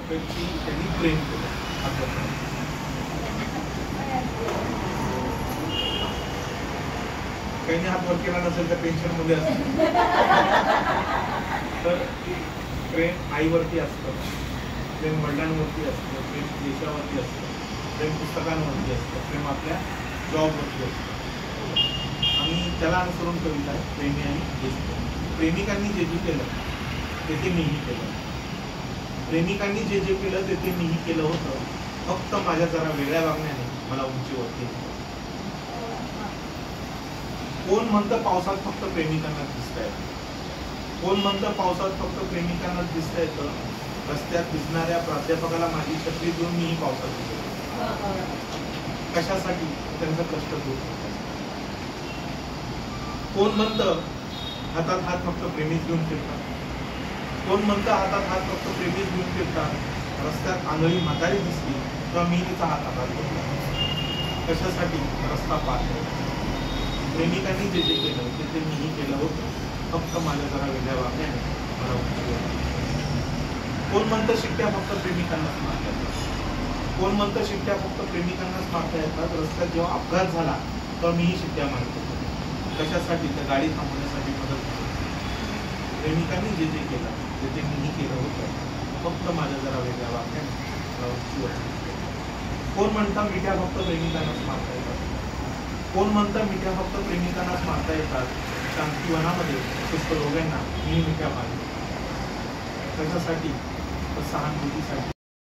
व्यक्ती त्यांनी प्रेम केलं. काही हात वर केला नसेल तर टेन्शन मध्ये असतं. तर प्रेम आईवरती असतं, प्रेम वडिलांवरती असतं, प्रेम देशावरती असतं, प्रेम पुस्तकांवरती असतं, प्रेम आपल्या जॉबवरती असतं. आणि त्याला अनुसरून कविता आहे प्रेमी आणि ज्येष्ठ. प्रेमिकांनी जे जे केलं ते मीही केलं. प्रेमिकांनी जे जे केलं ते मीही केलं होतं. फक्त माझ्या जरा वेगळ्या वागण्याने मला उंचीवरती. कोण म्हणतं पावसात फक्त प्रेमिकांना दिसता येतं, कोण म्हणतं पावसात फक्त प्रेमिकांना दिसता येतं. रस्त्यात दिसणाऱ्या प्राध्यापकाला माझी छत्री देऊन मीही पावसात दिसतो. कशासाठी? त्यांचा कष्ट दूर करण्यासाठी. कोण म्हणतं हातात हात फक्त प्रेमीच घेऊन फिरतात, कोण म्हणतं हातात हात फक्त प्रेमीच घेऊन फिरतात. रस्त्यात आंधळी म्हातारी दिसली तर मी तिचा हात हातात घेतला. कशासाठी? रस्ता पार करतो. प्रेमिकांनी जे जे केलं ते मीही केलं होतं. फक्त माझ्या जरा वेगळ्या वागण्याने मला उंचीवर. कोण म्हणतं शिट्ट्या फक्त प्रेमिकांनाच मारता येतात, कोण म्हणतं शिट्ट्या फक्त प्रेमिकांनाच मारता येतात. रस्त्यात जेव्हा अपघात झाला तर मीही शिट्ट्या मारतो. कशासाठी? तर गाडी थांबवण्यासाठी मदत करतो. प्रेमिकांनी जे जे केलं ते मीही केलं होतं. फक्त माझ्या जरा वेगळ्या वागण्याने मला उंचीवर. कोण म्हणतं मिठ्या फक्त प्रेमिकांनाच मारता येतात, कोण म्हणतं मिठ्या फक्त प्रेमिकांनाच मारता येतात. शांतिवनामध्ये कुष्ठरोग्यांना मी मिठ्या मारतो. कशासाठी? तर सहानुभूतीसाठी.